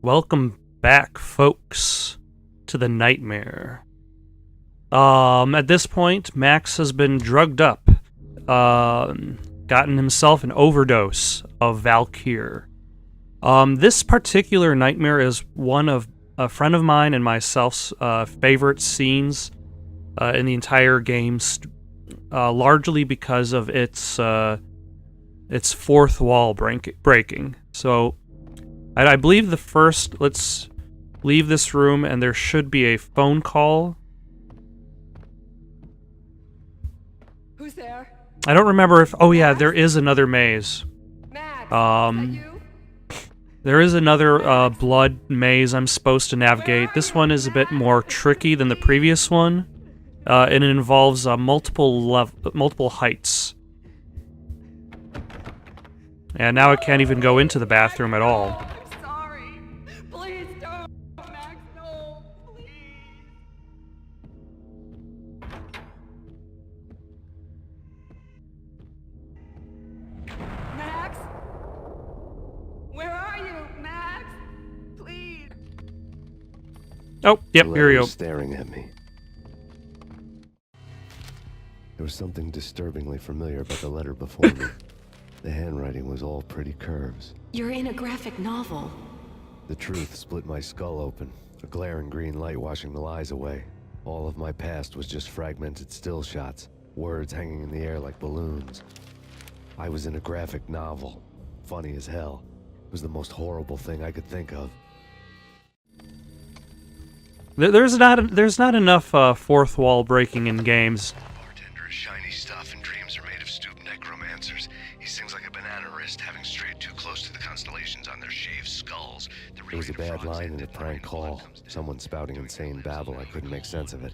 Welcome back, folks, to the nightmare. At this point, Max has been drugged up, gotten himself an overdose of Valkyr. This particular nightmare is one of a friend of mine and myself's favorite scenes in the entire game, largely because of its fourth wall breaking. So, I believe the first, let's leave this room and there should be a phone call. Who's there? I don't remember if, oh yeah, there is another maze. Max, is that you? There is another blood maze I'm supposed to navigate. This one is a bit more tricky than the previous one, and it involves multiple heights. And now I can't even go into the bathroom at all. I'm sorry. Please don't, Max. No, please. Max? Where are you, Max? Please. Oh, yep, The here letter we go. was staring at me. There was something disturbingly familiar about the letter before me. The handwriting was all pretty curves. You're in a graphic novel. The truth split my skull open, a glaring green light washing the lies away. All of my past was just fragmented still shots, words hanging in the air like balloons. I was in a graphic novel. Funny as hell. It was the most horrible thing I could think of. There's not enough fourth wall breaking in games. Bartender is shiny stuff and dreams are made of stooped necromancers. He sings like a banana wrist, having strayed too close to the constellations on their shaved skulls. It was a bad line in a prank call. Someone spouting insane babble. I couldn't make sense of it.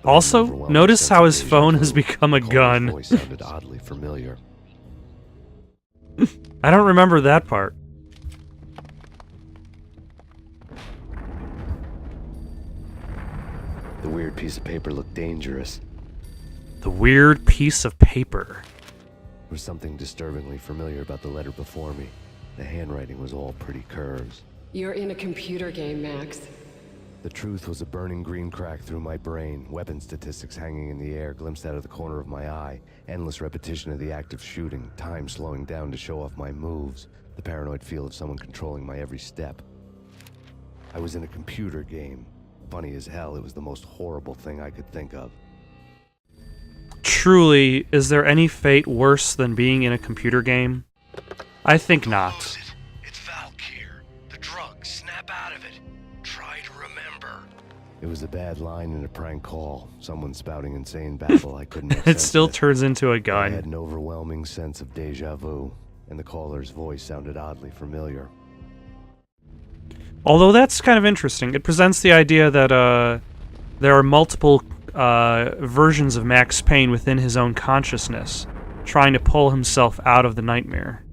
Also, notice how his phone has become a gun. Voice sounded oddly familiar. I don't remember that part. The weird piece of paper looked dangerous. The weird piece of paper. There was something disturbingly familiar about the letter before me. The handwriting was all pretty curves. You're in a computer game, Max. The truth was a burning green crack through my brain, weapon statistics hanging in the air, glimpsed out of the corner of my eye, endless repetition of the act of shooting, time slowing down to show off my moves, the paranoid feel of someone controlling my every step. I was in a computer game. Funny as hell, it was the most horrible thing I could think of. Truly, is there any fate worse than being in a computer game? I think not. It's Valkyr. The drug. Snap out of it. Try to remember. It was a bad line in a prank call. Someone spouting insane babble. I couldn't make It sense still of turns into a I gun. had an overwhelming sense of deja vu, and the caller's voice sounded oddly familiar. Although that's kind of interesting. It presents the idea that there are multiple versions of Max Payne within his own consciousness, trying to pull himself out of the nightmare.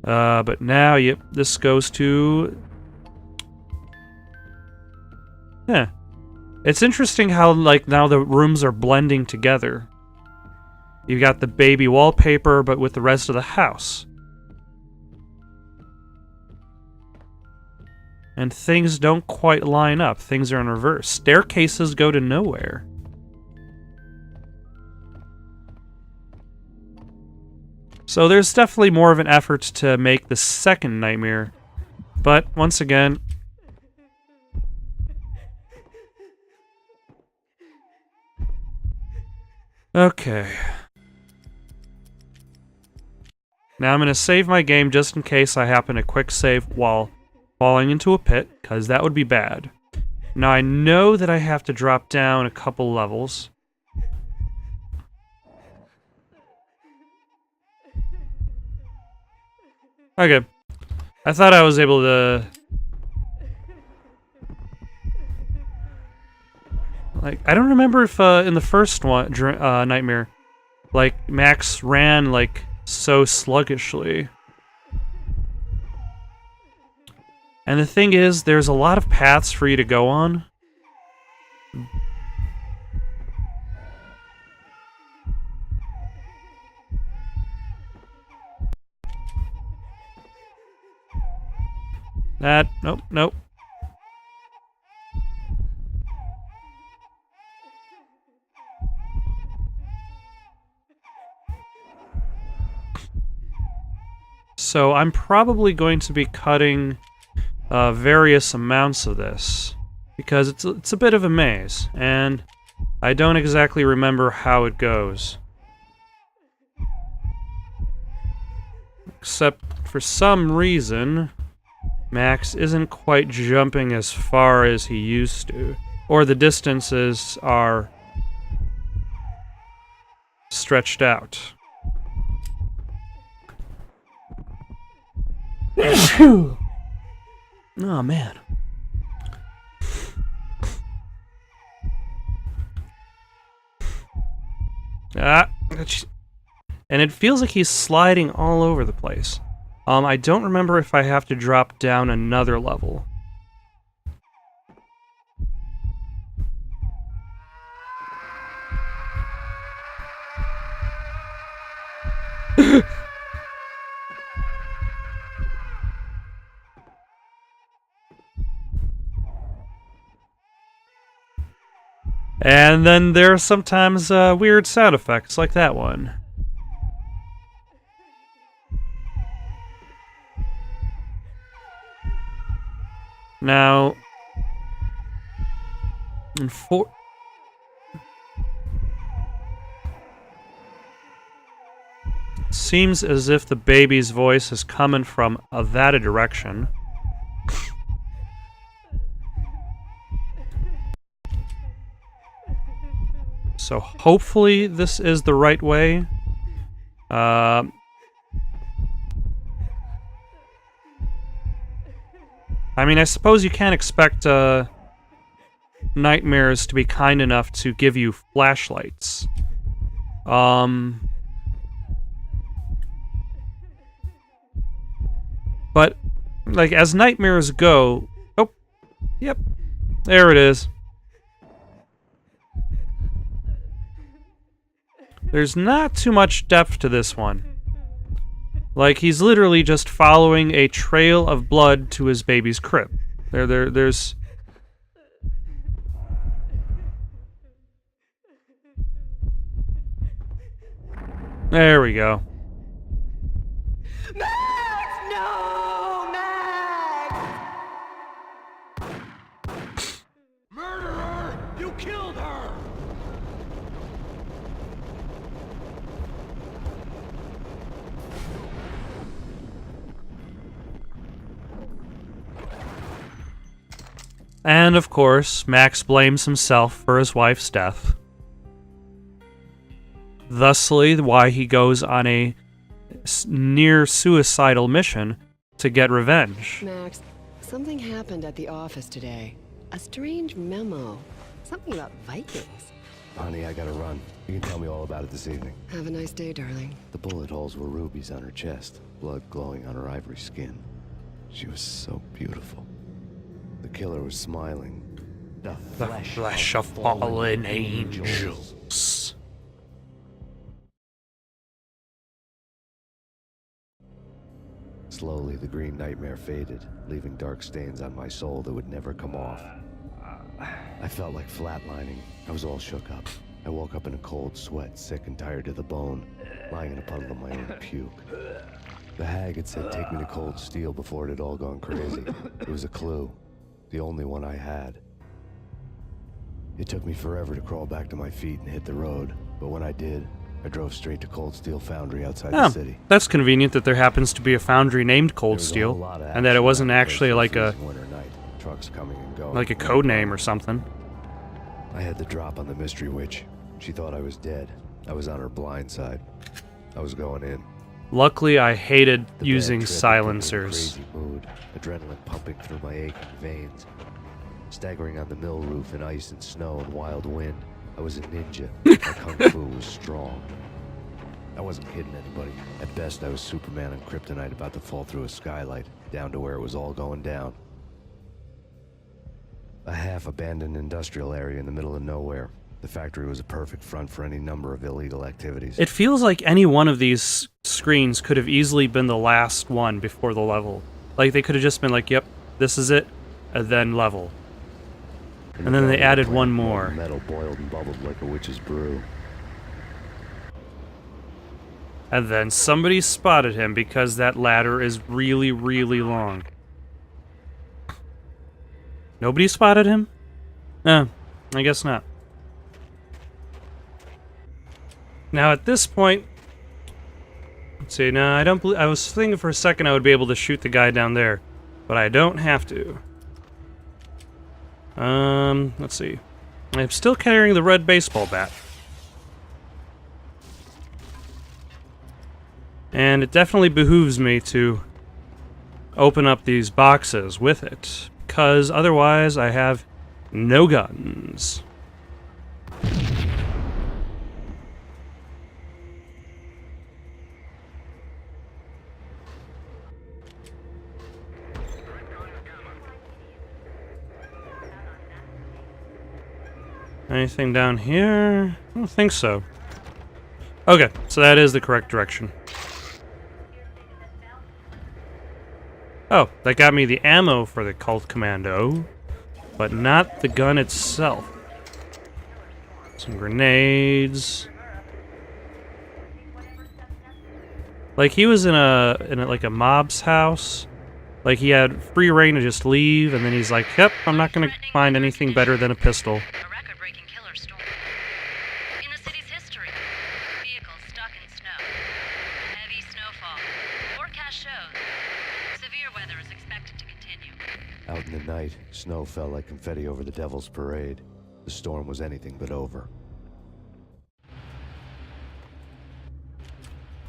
But now, yep, this goes to... Yeah. It's interesting how, like, now the rooms are blending together. You've got the baby wallpaper, but with the rest of the house. And things don't quite line up. Things are in reverse. Staircases go to nowhere. So there's definitely more of an effort to make the second nightmare. But, once again... Okay. Now I'm going to save my game just in case I happen to quick save while falling into a pit, because that would be bad. Now I know that I have to drop down a couple levels. Okay. I thought I was able to... Like, I don't remember if in the first one, nightmare, like, Max ran, like, so sluggishly. And the thing is, there's a lot of paths for you to go on. Nope, nope. So I'm probably going to be cutting various amounts of this, because it's a bit of a maze, and I don't exactly remember how it goes. Except for some reason, Max isn't quite jumping as far as he used to, or the distances are stretched out. Oh man. And it feels like he's sliding all over the place. I don't remember if I have to drop down another level. And then there are sometimes weird sound effects like that one. Now, seems as if the baby's voice is coming from that direction. So hopefully this is the right way. I mean, I suppose you can't expect nightmares to be kind enough to give you flashlights. But, like, as nightmares go... Oh, yep, there it is. There's not too much depth to this one. Like, he's literally just following a trail of blood to his baby's crib. There's... There we go. Max! No! Max! Murderer! You killed her! And, of course, Max blames himself for his wife's death. Thusly, why he goes on a near-suicidal mission to get revenge. Max, something happened at the office today. A strange memo. Something about Vikings. Honey, I gotta run. You can tell me all about it this evening. Have a nice day, darling. The bullet holes were rubies on her chest, blood glowing on her ivory skin. She was so beautiful. The killer was smiling. The flesh of fallen angels. Slowly, the green nightmare faded, leaving dark stains on my soul that would never come off. I felt like flatlining. I was all shook up. I woke up in a cold sweat, sick and tired to the bone, lying in a puddle of my own puke. The hag had said take me to Cold Steel before it had all gone crazy. It was a clue. The only one I had. It took me forever to crawl back to my feet and hit the road, but when I did, I drove straight to Cold Steel Foundry outside the city. That's convenient that there happens to be a foundry named Cold Steel, and that it wasn't actually like a trucks coming and going. like a code name or something. I had the drop on the mystery witch. She thought I was dead. I was on her blind side. I was going in. Luckily, I hated The using bad trip silencers. had put me in a crazy mood, adrenaline pumping through my aching veins. Staggering on the mill roof in ice and snow and wild wind, I was a ninja. My kung fu was strong. I wasn't kidding anybody. At best, I was Superman on Kryptonite about to fall through a skylight, down to where it was all going down. A half-abandoned industrial area in the middle of nowhere. The factory was a perfect front for any number of illegal activities. It feels like any one of these screens could have easily been the last one before the level. Like, they could have just been like, yep, This is it, and then level. And then they added one more. Metal boiled and bubbled like a witch's brew. And then somebody spotted him because that ladder is really, really long. Nobody spotted him? No, I guess not. Now at this point, let's see. No, I don't believe. I was thinking for a second I would be able to shoot the guy down there, but I don't have to. Let's see. I'm still carrying the red baseball bat. And it definitely behooves me to open up these boxes with it, because otherwise I have no guns. Anything down here? I don't think so. Okay, so that is the correct direction. Oh, that got me the ammo for the Cult Commando, but not the gun itself. Some grenades. Like he was in like a mob's house. Like he had free reign to just leave, and then he's like, "Yep, I'm not gonna find anything better than a pistol." A record-breaking killer storm. In the city's history, vehicles stuck in snow. Heavy snowfall. Forecast shows severe weather is expected to continue. Out in the night, snow fell like confetti over the Devil's Parade. The storm was anything but over.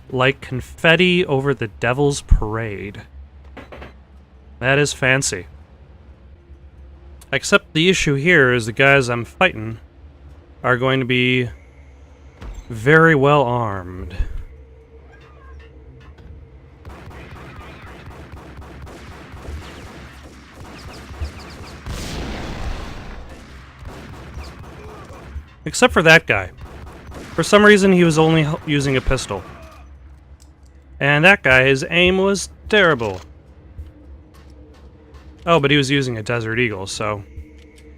Like confetti over the Devil's Parade. That is fancy. Except the issue here is the guys I'm fighting are going to be very well armed. Except for that guy. For some reason he was only using a pistol. And that guy, his aim was terrible. Oh, but he was using a Desert Eagle, so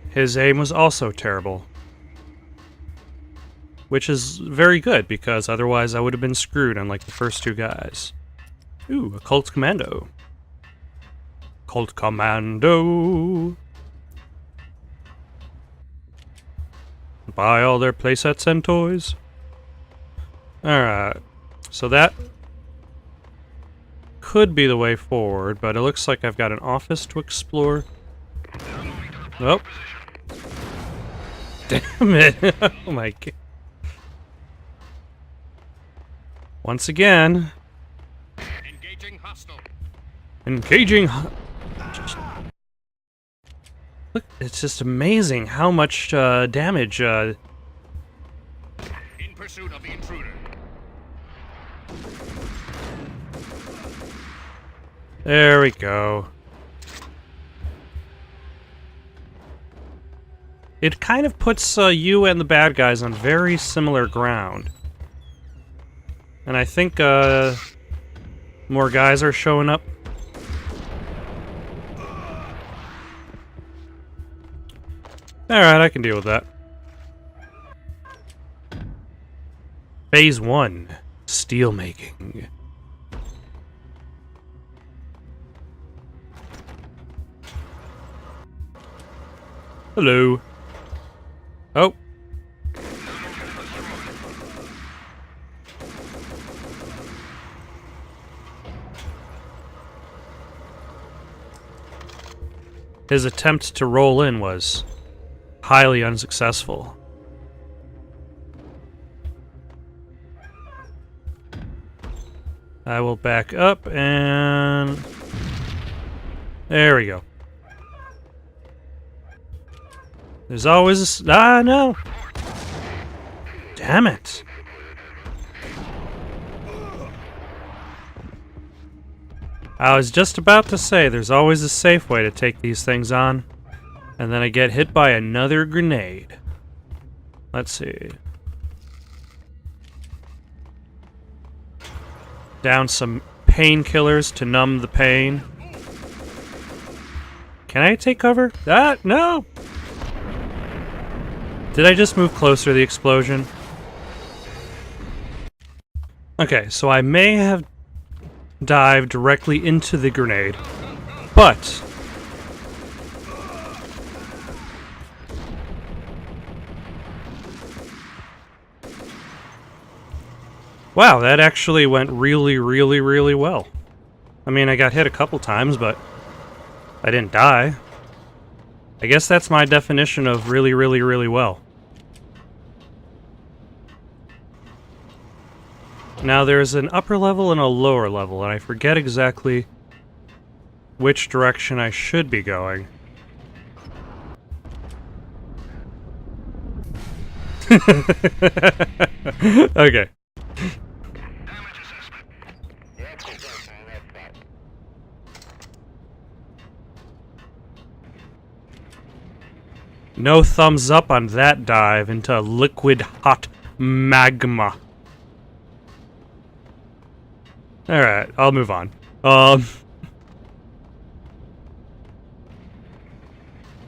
his aim was also terrible. Which is very good, because otherwise I would have been screwed, unlike the first two guys. Ooh, a Cult Commando. Cult Commando! Buy all their playsets and toys. Alright, so that could be the way forward, but it looks like I've got an office to explore. Nope. Damn it. Oh my god. Once again. Engaging hostile. Engaging. Look, it's just amazing how much damage. In pursuit of the intruder. There we go. It kind of puts you and the bad guys on very similar ground. And I think more guys are showing up. Alright, I can deal with that. Phase 1. Steel making. Hello. Oh. His attempt to roll in was highly unsuccessful. I will back up and... There we go. There's always a... Ah, no! Damn it! I was just about to say, there's always a safe way to take these things on. And then I get hit by another grenade. Let's see. Down some painkillers to numb the pain. Can I take cover? Ah, no! Did I just move closer to the explosion? Okay, so I may have dived directly into the grenade, but... Wow, that actually went really, really, really well. I mean, I got hit a couple times, but I didn't die. I guess that's my definition of really, really, really well. Now there's an upper level and a lower level, and I forget exactly which direction I should be going. Okay. No thumbs up on that dive into liquid hot magma. Alright, I'll move on.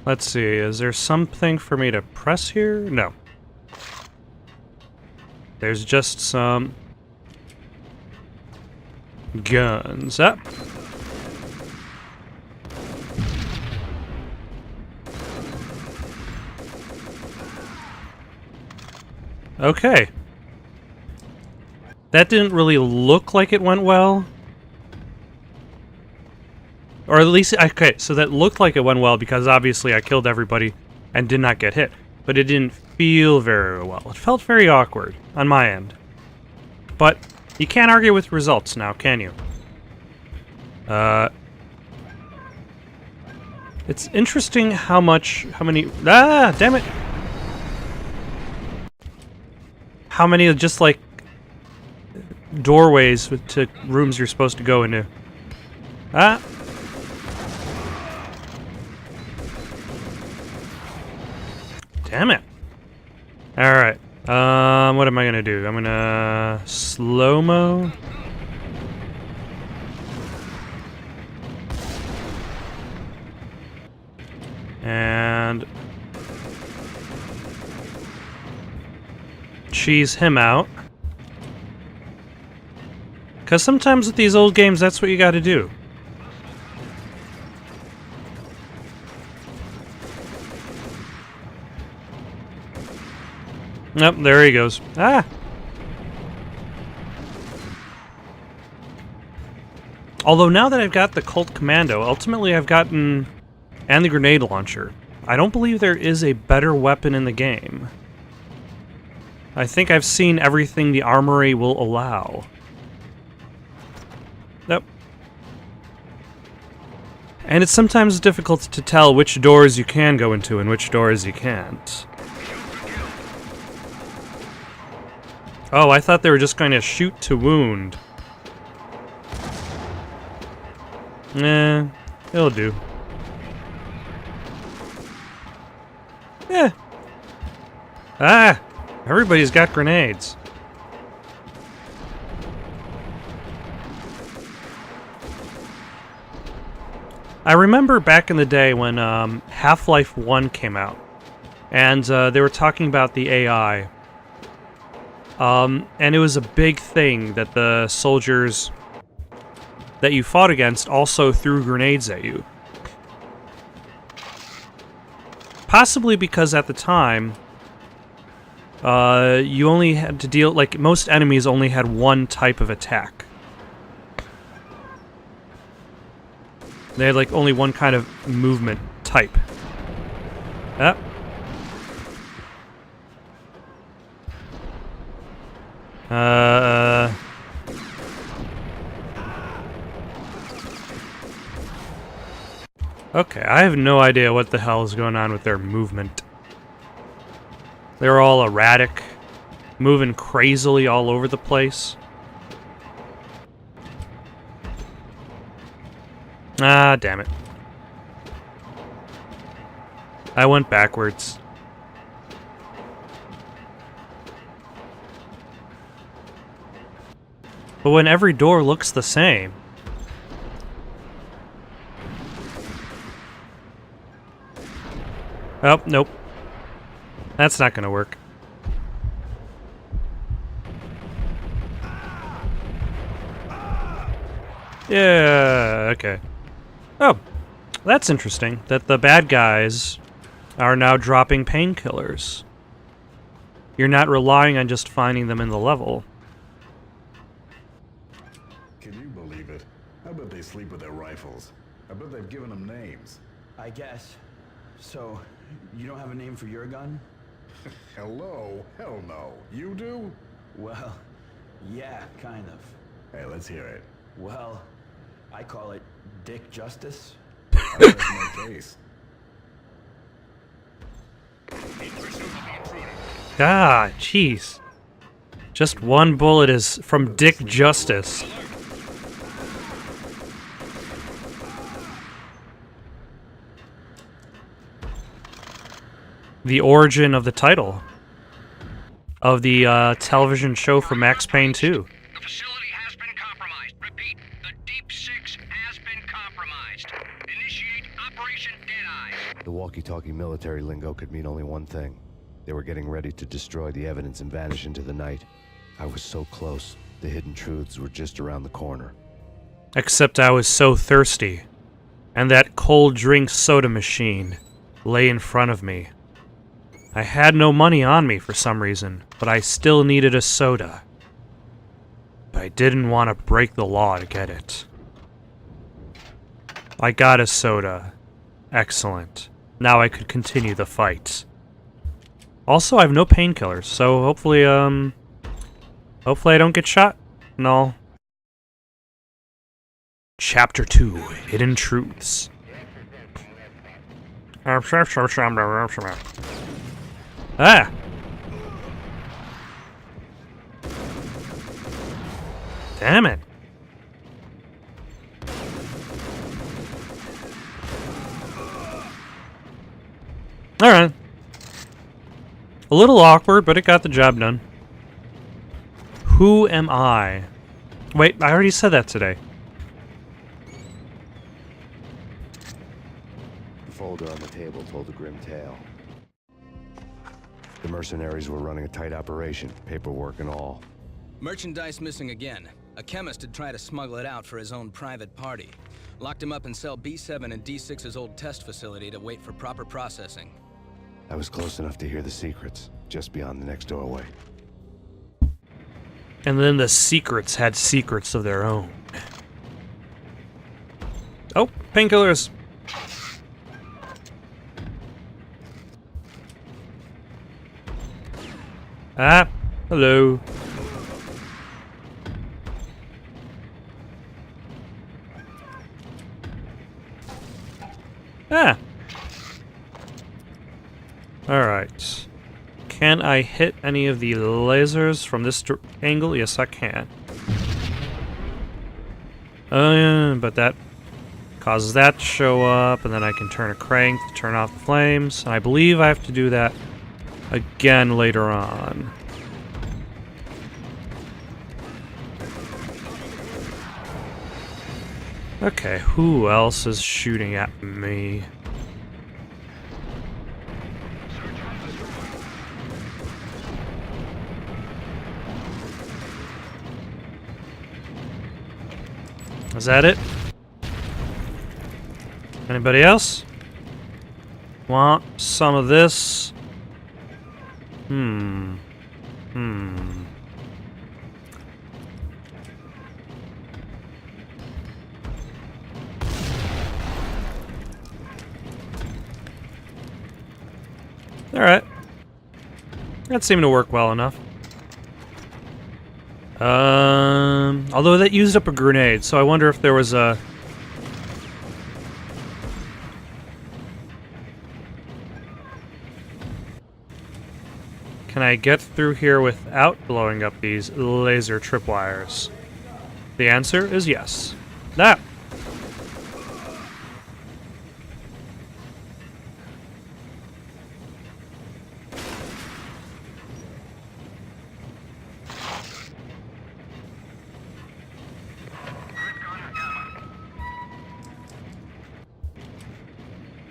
Let's see, is there something for me to press here? No. There's just some guns. Up. Okay. That didn't really look like it went well. Or at least, okay, so that looked like it went well because obviously I killed everybody and did not get hit. But it didn't feel very well. It felt very awkward on my end. But you can't argue with results now, can you? It's interesting how many, damn it! How many just like doorways to rooms you're supposed to go into. Ah! Damn it. Alright. What am I gonna do? I'm gonna slow-mo. And cheese him out. Because sometimes with these old games, that's what you gotta do. Yep, there he goes. Ah! Although now that I've got the Colt Commando, ultimately I've gotten... and the grenade launcher. I don't believe there is a better weapon in the game. I think I've seen everything the armory will allow. Nope. And it's sometimes difficult to tell which doors you can go into and which doors you can't. Oh, I thought they were just going to shoot to wound. Nah, it'll do. Yeah. Ah! Everybody's got grenades. I remember back in the day when Half-Life 1 came out, and they were talking about the AI. And it was a big thing that the soldiers that you fought against also threw grenades at you. Possibly because at the time, you only had to deal, like, most enemies only had one type of attack. They had, like, only one kind of movement type. Ah. Okay, I have no idea what the hell is going on with their movement. They're all erratic, moving crazily all over the place. Ah, damn it. I went backwards. But when every door looks the same... Oh, nope. That's not gonna work. Yeah, okay. Oh, that's interesting. That the bad guys are now dropping painkillers. You're not relying on just finding them in the level. Can you believe it? I bet they sleep with their rifles. I bet they've given them names. I guess. So, you don't have a name for your gun? Hello? Hell no. You do? Well, yeah, kind of. Hey, let's hear it. Well, I call it Dick Justice. I rest my case. In pursuit of the intruder. Ah, jeez. Just one bullet is from Dick Justice. The origin of the title of the television show for Max Payne 2. The facility has been compromised. Repeat, the Deep Six has been compromised. Initiate Operation Deadeye. The walkie-talkie military lingo could mean only one thing. They were getting ready to destroy the evidence and vanish into the night. I was so close. The hidden truths were just around the corner. Except I was so thirsty, and that cold drink soda machine lay in front of me. I had no money on me for some reason, but I still needed a soda. But I didn't want to break the law to get it. I got a soda. Excellent. Now I could continue the fight. Also, I have no painkillers, so hopefully I don't get shot. No. Chapter 2, Hidden Truths. Ah! Damn it. Alright. A little awkward, but it got the job done. Who am I? Wait, I already said that today. The folder on the table told a grim tale. The mercenaries were running a tight operation, paperwork and all. Merchandise missing again. A chemist had tried to smuggle it out for his own private party. Locked him up in cell B7 and D6's old test facility to wait for proper processing. I was close enough to hear the secrets, just beyond the next doorway. And then the secrets had secrets of their own. Oh, painkillers. Ah, hello. Ah. Alright. Can I hit any of the lasers from this angle? Yes, I can. But that causes that to show up, and then I can turn a crank to turn off the flames. And I believe I have to do that again later on. Okay, who else is shooting at me? Is that it? Anybody else? Want some of this? Alright. That seemed to work well enough. Although that used up a grenade, so I wonder if there was a... Can I get through here without blowing up these laser tripwires? The answer is yes. Now!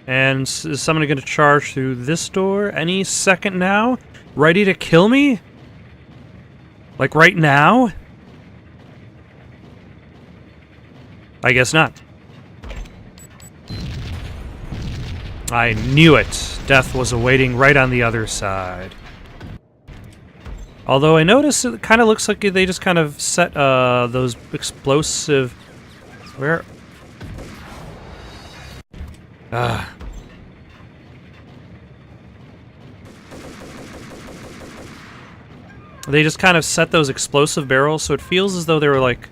And is somebody going to charge through this door any second now? Ready to kill me? Like right now? I guess not. I knew it. Death was awaiting right on the other side. Although I noticed it kind of looks like they just kind of set those explosive... Where... They just kind of set those explosive barrels, so it feels as though they were like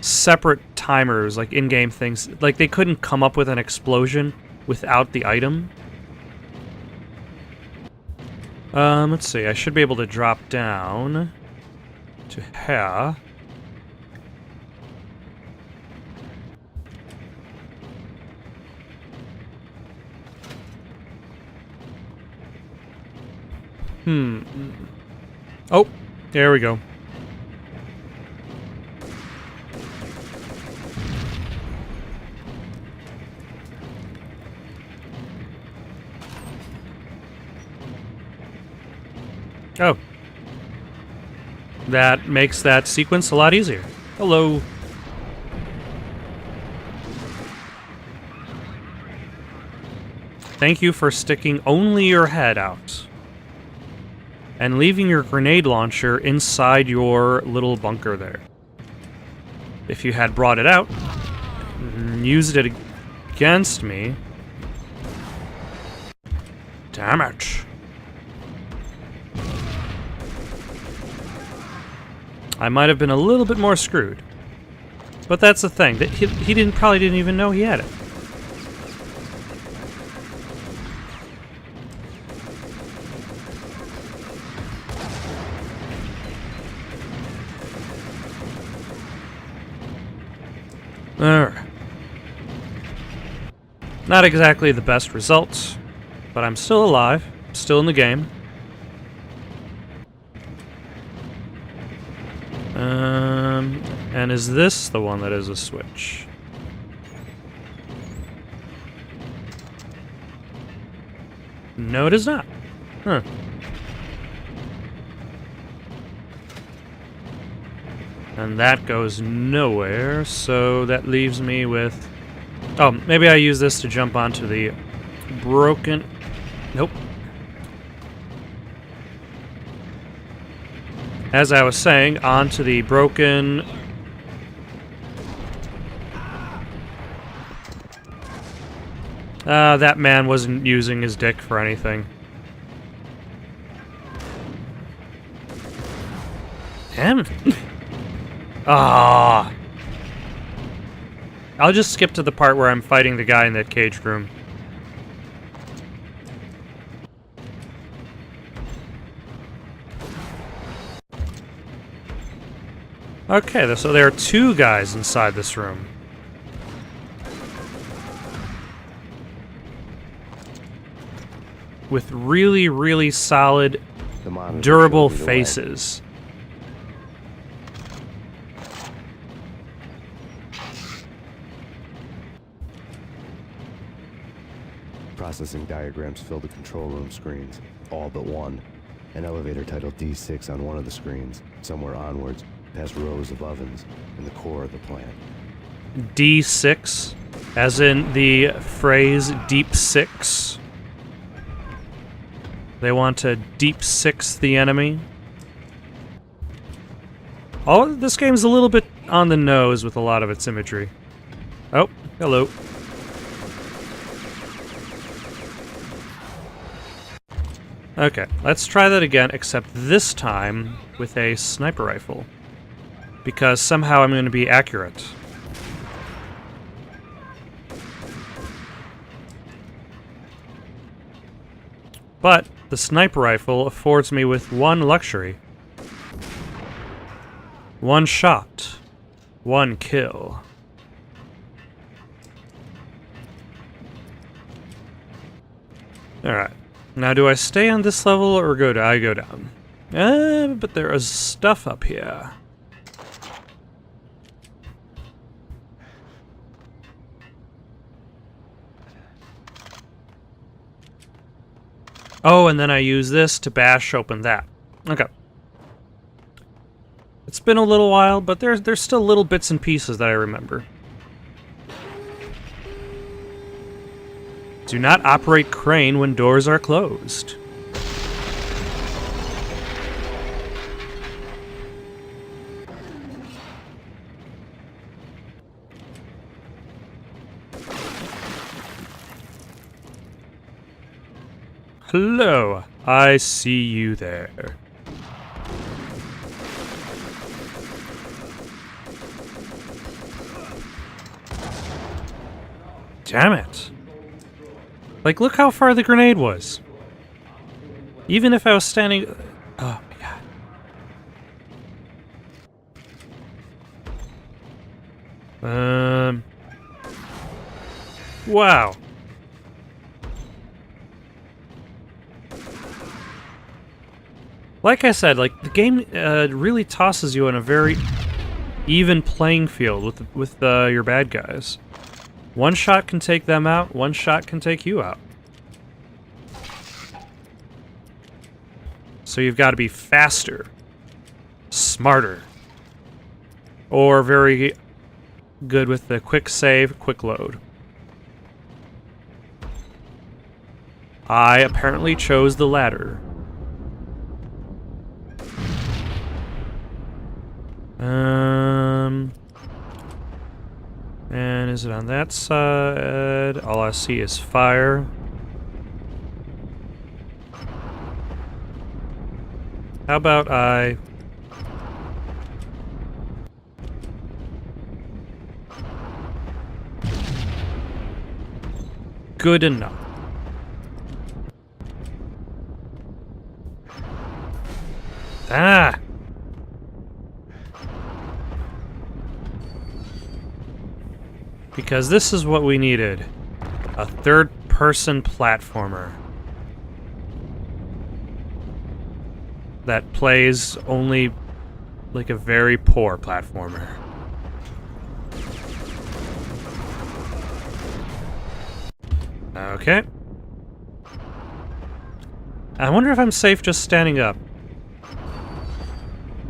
separate timers, like in-game things. Like they couldn't come up with an explosion without the item. Let's see. I should be able to drop down to here. Oh, there we go. Oh. That makes that sequence a lot easier. Hello. Thank you for sticking only your head out. And leaving your grenade launcher inside your little bunker there. If you had brought it out, and used it against me... Damn it. I might have been a little bit more screwed. But that's the thing. That he probably didn't even know he had it. Not exactly the best results, but I'm still alive, still in the game. And is this the one that is a switch? No, it is not. Huh. And that goes nowhere, so that leaves me with... Oh, maybe I use this to jump onto the broken... Nope. As I was saying, onto the broken... that man wasn't using his dick for anything. Damn. Ah. I'll just skip to the part where I'm fighting the guy in that caged room. Okay, so there are two guys inside this room. With really, really solid, durable faces. Processing diagrams fill the control room screens, all but one. An elevator titled D6 on one of the screens, somewhere onwards, past rows of ovens, in the core of the plant. D6, as in the phrase Deep Six. They want to Deep Six the enemy. Oh, this game's a little bit on the nose with a lot of its imagery. Oh, hello. Okay, let's try that again, except this time with a sniper rifle. Because somehow I'm going to be accurate. But the sniper rifle affords me with one luxury. One shot. One kill. Alright. Now, do I stay on this level or I go down? But there is stuff up here. Oh, and then I use this to bash open that. Okay. It's been a little while, but there's still little bits and pieces that I remember. Do not operate crane when doors are closed. Hello, I see you there. Damn it. Like, look how far the grenade was. Even if I was standing... Oh, my God. Wow. Like I said, like, the game really tosses you on a very even playing field with your bad guys. One shot can take them out, one shot can take you out. So you've got to be faster, smarter, or very good with the quick save, quick load. I apparently chose the latter. And is it on that side? All I see is fire. How about I... Good enough. Ah! Because this is what we needed. A third-person platformer. That plays only like a very poor platformer. Okay. I wonder if I'm safe just standing up.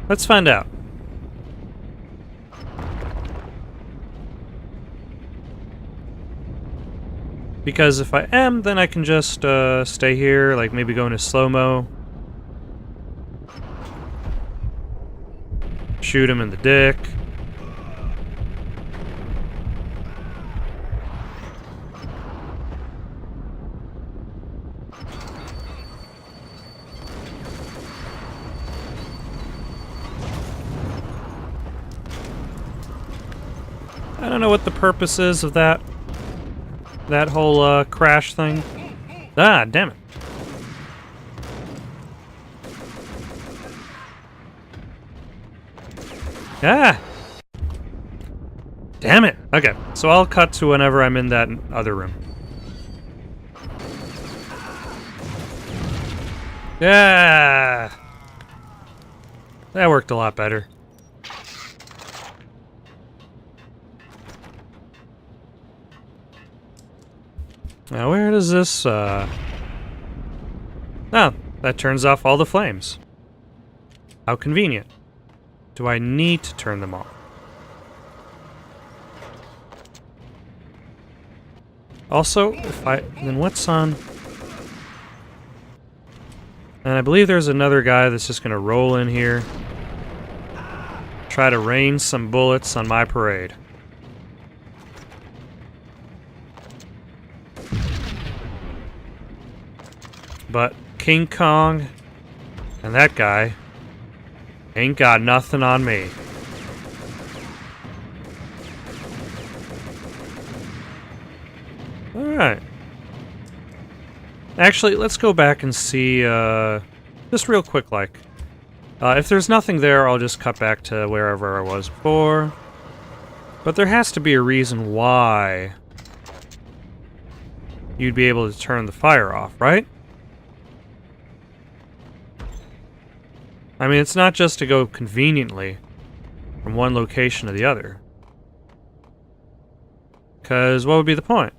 Let's find out. Because if I am, then I can just stay here, like maybe go into slow-mo. Shoot him in the dick. I don't know what the purpose is of that whole crash thing. Ah, damn it. Ah! Damn it! Okay, so I'll cut to whenever I'm in that other room. Yeah! That worked a lot better. Now where does this, Oh, that turns off all the flames. How convenient. Do I need to turn them off? Also, then what's on... And I believe there's another guy that's just gonna roll in here. Try to rain some bullets on my parade. But King Kong and that guy ain't got nothing on me. Alright. Actually, let's go back and see, just real quick, like. If there's nothing there, I'll just cut back to wherever I was before. But there has to be a reason why you'd be able to turn the fire off, right? I mean, it's not just to go conveniently from one location to the other. Because what would be the point?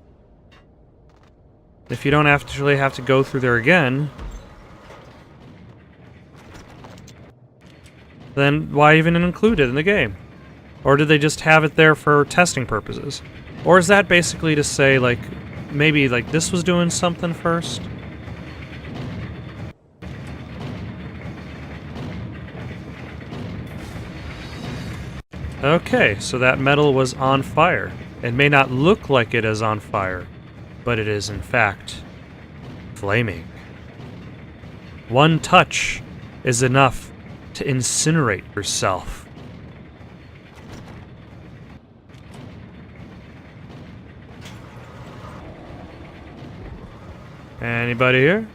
If you don't actually have to go through there again, then why even include it in the game? Or did they just have it there for testing purposes? Or is that basically to say, like, maybe, like, this was doing something first? Okay, so that metal was on fire. It may not look like it is on fire, but it is, in fact, flaming. One touch is enough to incinerate yourself. Anybody here?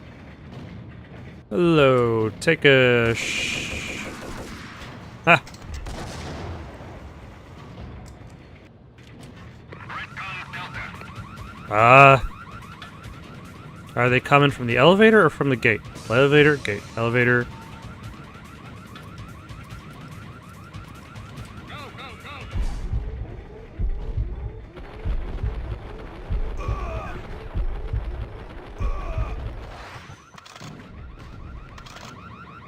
Hello, take a Ha! Are they coming from the elevator or from the gate? Elevator, gate, elevator.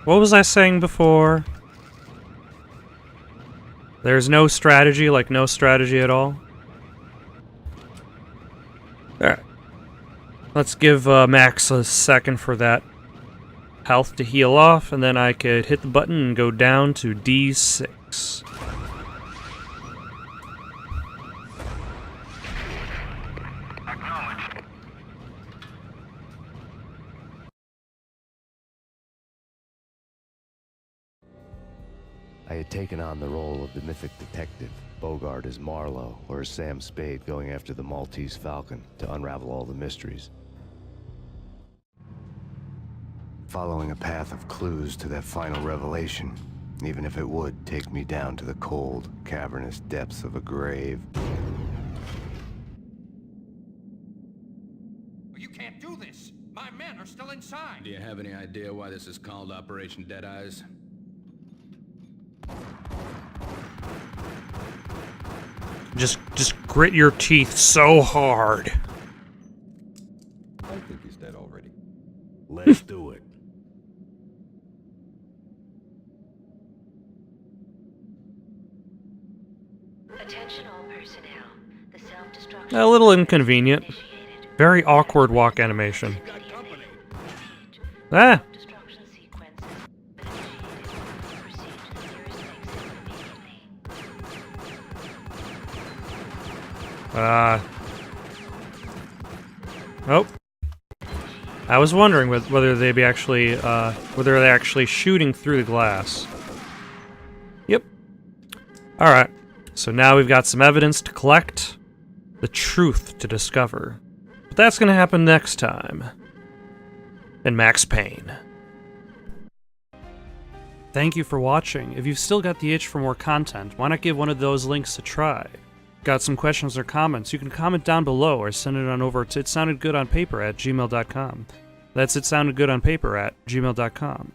What was I saying before? There's no strategy, like no strategy at all? Alright. Let's give Max a second for that health to heal off, and then I could hit the button and go down to D6. I had taken on the role of the mythic detective, Bogart as Marlowe, or as Sam Spade going after the Maltese Falcon to unravel all the mysteries. Following a path of clues to that final revelation, even if it would take me down to the cold, cavernous depths of a grave. You can't do this! My men are still inside! Do you have any idea why this is called Operation Deadeyes? Just grit your teeth so hard. I think he's dead already. Let's do it. Attention all personnel. The self-destruction A little inconvenient. Very awkward walk animation. Ah! destruction sequence initiated. Proceed to the nearest exit immediately. Oh. I was wondering whether they'd be actually, whether they're actually shooting through the glass. Yep. Alright. So now we've got some evidence to collect, the truth to discover. But that's gonna happen next time. In Max Payne. Thank you for watching. If you've still got the itch for more content, why not give one of those links a try? Got some questions or comments, you can comment down below or send it on over to itsoundedgoodonpaper@gmail.com. That's itsoundedgoodonpaper@gmail.com.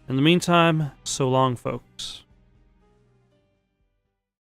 In the meantime, so long, folks.